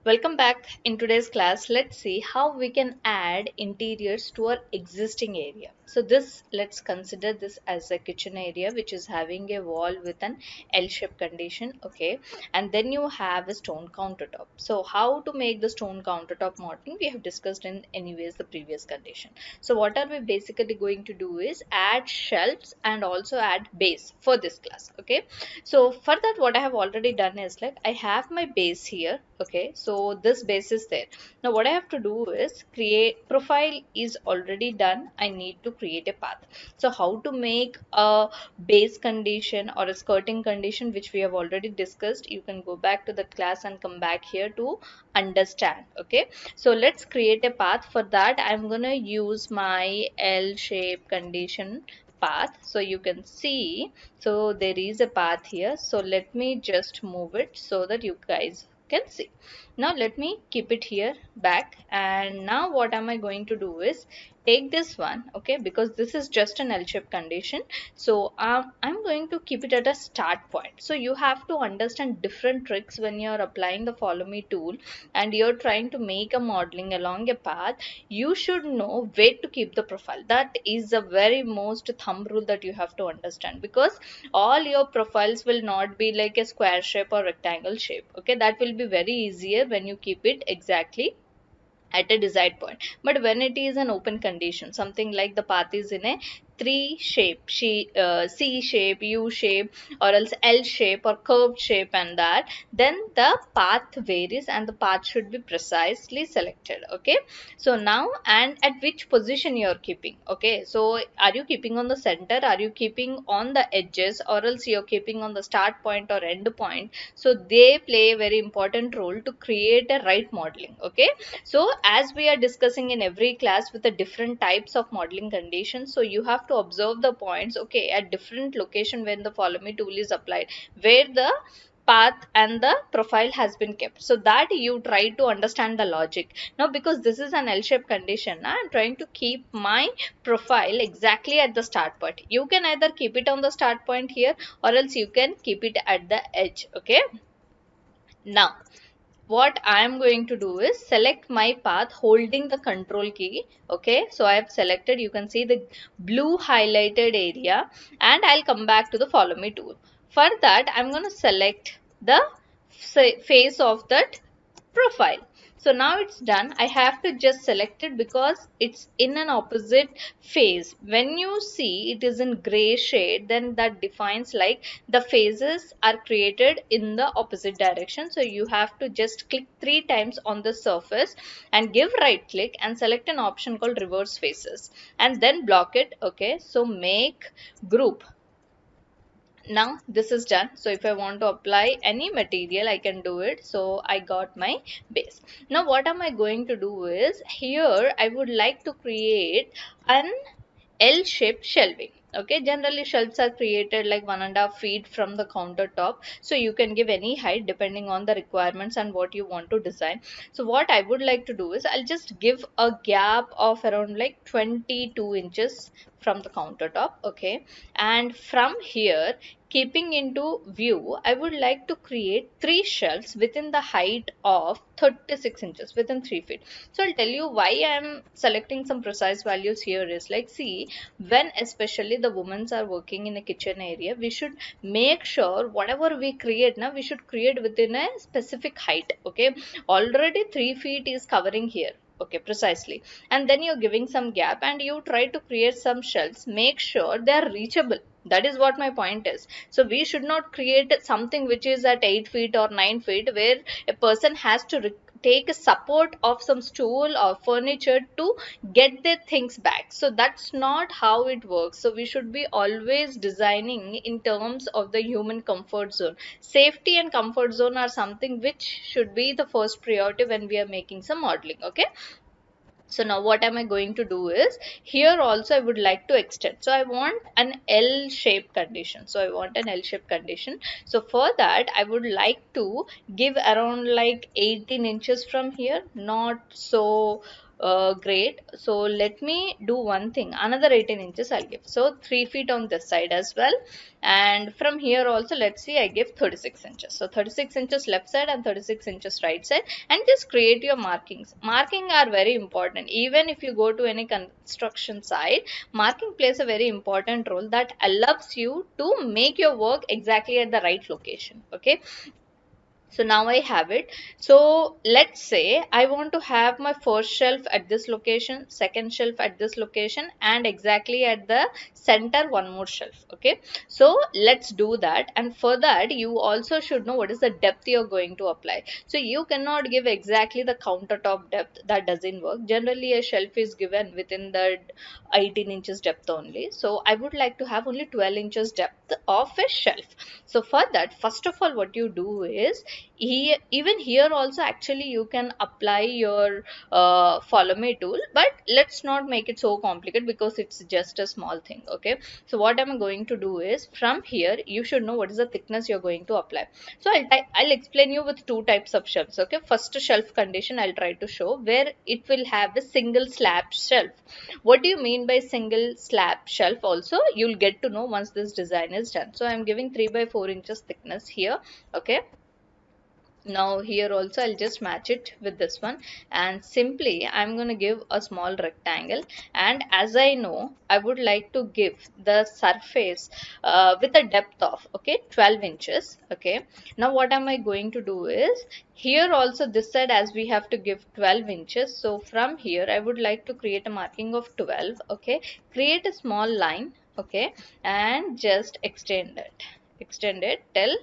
Welcome back. In today's class, let's see how we can add interiors to our existing area. So let's consider this as a kitchen area which is having a wall with an L-shaped condition, okay? And then you have a stone countertop. So how to make the stone countertop modeling we have discussed in anyways the previous condition. So what are we basically going to do is add shelves and also add base for this class, okay? So for that what I have already done is like I have my base here, okay? So this base is there. Now what I have to do is create profile is already done. I need to create a path. So how to make a base condition or a skirting condition, which we have already discussed, you can go back to the class and come back here to understand, okay? So let's create a path. For that I'm gonna use my L shape condition path. So you can see, so there is a path here. So let me just move it so that you guys can see. Now let me keep it here back, and now what am I going to do is take this one, okay, because this is just an L-shaped condition. So I'm going to keep it at a start point. So you have to understand different tricks when you're applying the follow me tool and you're trying to make a modeling along a path. You should know where to keep the profile. That is a very most thumb rule that you have to understand, because all your profiles will not be like a square shape or rectangle shape, okay? That will be very easier when you keep it exactly at a desired point. But when it is an open condition, something like the path is in a three shape, C shape, U shape, or else L shape or curved shape, and that, then the path varies and the path should be precisely selected, okay? So now, and at which position you are keeping, okay? So are you keeping on the center, are you keeping on the edges, or else you're keeping on the start point or end point? So they play a very important role to create a right modeling, okay? So as we are discussing in every class with the different types of modeling conditions, so you have to observe the points, okay, at different location when the follow me tool is applied, where the path and the profile has been kept, so that you try to understand the logic. Now because this is an L-shaped condition, I'm trying to keep my profile exactly at the start point. You can either keep it on the start point here, or else you can keep it at the edge, okay? Now what I am going to do is select my path holding the control key, okay? So I have selected, you can see the blue highlighted area, and I'll come back to the follow me tool. For that I'm going to select the face of that profile. So now it's done. I have to just select it because it's in an opposite phase. When you see it is in gray shade, then that defines like the phases are created in the opposite direction. So you have to just click 3 times on the surface and give right click and select an option called reverse faces, and then block it, okay? So make group. Now this is done. So if I want to apply any material, I can do it. So I got my base. Now what am I going to do is, here I would like to create an L-shaped shelving, okay? Generally shelves are created like 1.5 feet from the countertop, so you can give any height depending on the requirements and what you want to design. So what I would like to do is, I'll just give a gap of around like 22 inches from the countertop, okay? And from here, keeping into view, I would like to create 3 shelves within the height of 36 inches, within 3 feet. So I'll tell you why I'm selecting some precise values here is like, see, when especially the women are working in a kitchen area, we should make sure whatever we create now, we should create within a specific height, okay? Already 3 feet is covering here, okay, precisely, and then you're giving some gap and you try to create some shelves. Make sure they are reachable. That is what my point is. So we should not create something which is at 8 feet or 9 feet where a person has to take a support of some stool or furniture to get their things back. So that's not how it works. So we should be always designing in terms of the human comfort zone. Safety and comfort zone are something which should be the first priority when we are making some modeling, okay? So now what am I going to do is, here also I would like to extend. So I want an L shape condition. So I want an L shape condition. So for that I would like to give around like 18 inches from here, not so Great. So let me do one thing. Another 18 inches I'll give. So 3 feet on this side as well. And from here also, let's see, I give 36 inches. So 36 inches left side and 36 inches right side. And just create your markings. Marking are very important. Even if you go to any construction site, marking plays a very important role that allows you to make your work exactly at the right location. Okay, so now I have it. So let's say I want to have my first shelf at this location, second shelf at this location, and exactly at the center one more shelf. Okay, so let's do that. And for that, you also should know what is the depth you're going to apply. So you cannot give exactly the countertop depth, that doesn't work. Generally a shelf is given within the 18 inches depth only. So I would like to have only 12 inches depth of a shelf. So for that, first of all, what you do is, even here also actually you can apply your follow me tool, but let's not make it so complicated because it's just a small thing. Okay, so what I'm going to do is, from here you should know what is the thickness you're going to apply. So I'll explain you with two types of shelves. Okay, first shelf condition I'll try to show, where it will have a single slab shelf. What do you mean by single slab shelf? Also you'll get to know once this design is done. So I'm giving 3 by 4 inches thickness here. Okay, now here also I'll just match it with this one, and simply I'm going to give a small rectangle. And as I know, I would like to give the surface with a depth of, okay, 12 inches. Okay, now what am I going to do is, here also this side, as we have to give 12 inches, so from here I would like to create a marking of 12. Okay, create a small line. Okay, and just extend it till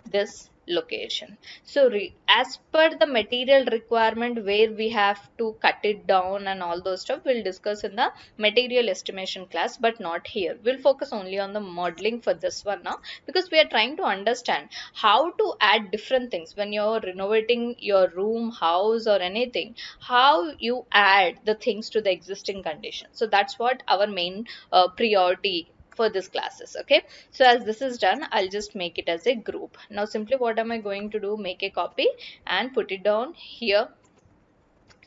this location. So as per the material requirement, where we have to cut it down and all those stuff, we'll discuss in the material estimation class, but not here. We'll focus only on the modeling for this one now, because we are trying to understand how to add different things when you're renovating your room, house, or anything, how you add the things to the existing condition. So that's what our main priority for this classes. Okay, so as this is done, I'll just make it as a group. Now simply what am I going to do, make a copy and put it down here.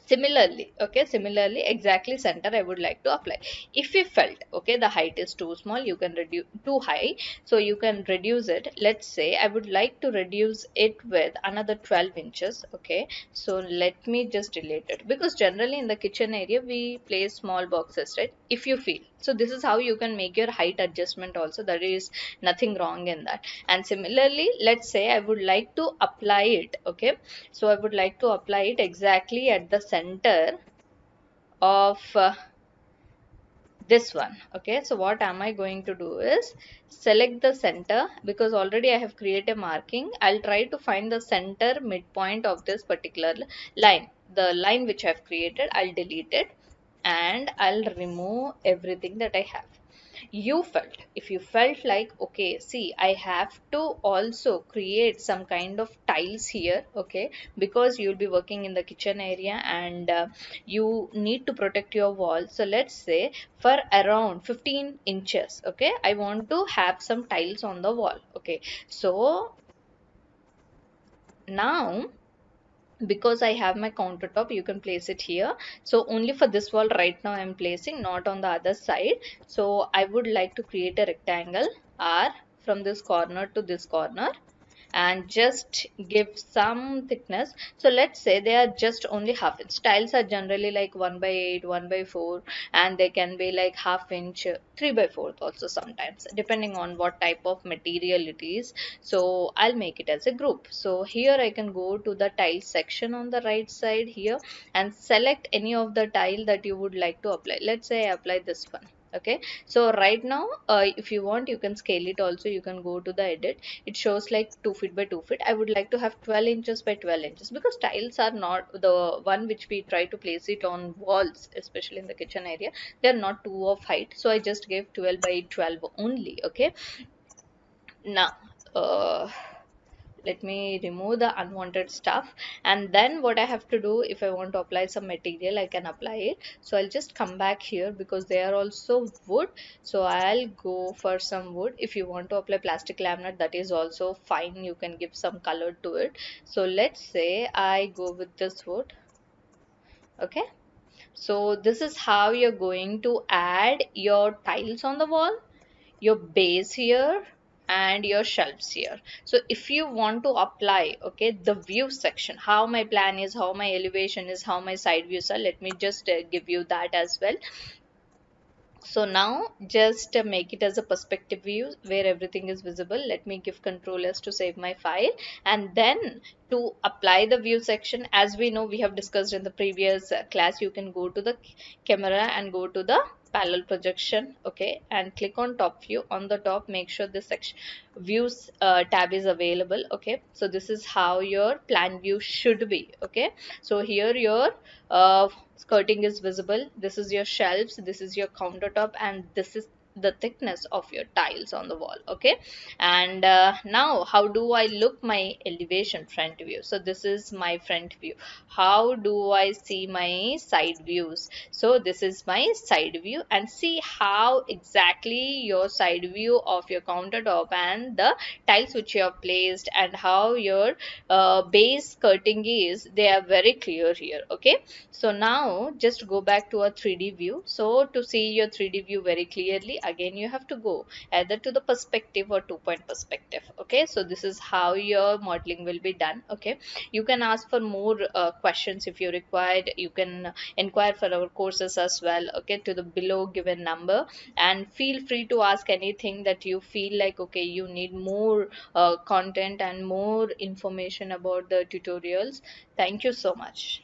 Similarly, okay, similarly exactly center I would like to apply. If you felt, okay, the height is too small, you can reduce, too high, so you can reduce it. Let's say I would like to reduce it with another 12 inches. Okay, so let me just delete it, because generally in the kitchen area we place small boxes, right? If you feel, so this is how you can make your height adjustment also, there is nothing wrong in that. And similarly, let's say I would like to apply it. Okay, so I would like to apply it exactly at the center of this one. Okay, so what am I going to do is, select the center, because already I have created a marking. I'll try to find the center midpoint of this particular line. The line which I've created, I'll delete it and I'll remove everything that I have. You felt, if you felt like, okay, see, I have to also create some kind of tiles here. Okay, because you'll be working in the kitchen area, and you need to protect your wall. So let's say for around 15 inches, okay, I want to have some tiles on the wall. Okay, so now, because I have my countertop, you can place it here. So only for this wall right now I'm placing, not on the other side. So I would like to create a rectangle R from this corner to this corner, and just give some thickness. So let's say they are just only half inch. Tiles are generally like 1 by 8, 1 by 4, and they can be like half inch, 3 by 4 also sometimes, depending on what type of material it is. So I'll make it as a group. So here I can go to the tile section on the right side here and select any of the tile that you would like to apply. Let's say I apply this one. Okay, so right now if you want, you can scale it also. You can go to the edit, it shows like 2 feet by 2 feet. I would like to have 12 inches by 12 inches, because tiles are not the one which we try to place it on walls, especially in the kitchen area, they are not too of height. So I just gave 12 by 12 only. Okay, now let me remove the unwanted stuff. And then what I have to do, if I want to apply some material, I can apply it. So I'll just come back here, because they are also wood, so I'll go for some wood. If you want to apply plastic laminate, that is also fine, you can give some color to it. So let's say I go with this wood. Okay, So this is how you're going to add your tiles on the wall, your base here, and your shelves here. So if you want to apply, okay, the view section, how my plan is, how my elevation is, how my side views are, let me just give you that as well. So now just make it as a perspective view where everything is visible. Let me give control S to save my file, and then to apply the view section, as we know, we have discussed in the previous class, you can go to the camera and go to the parallel projection, okay, and click on top view. On the top, make sure this section views tab is available, okay. So this is how your plan view should be, okay. So here your skirting is visible, this is your shelves, this is your countertop, and this is the thickness of your tiles on the wall, okay. And now how do I look my elevation front view? So this is my front view. How do I see my side views? So this is my side view, and see how exactly your side view of your countertop and the tiles which you have placed and how your base skirting is, they are very clear here, okay. So now just go back to a 3D view. So to see your 3D view very clearly, again you have to go either to the perspective or 2 point perspective, okay. So this is how your modeling will be done, okay. You can ask for more questions if you required. You can inquire for our courses as well, okay, to the below given number, and feel free to ask anything that you feel like, okay, you need more content and more information about the tutorials. Thank you so much.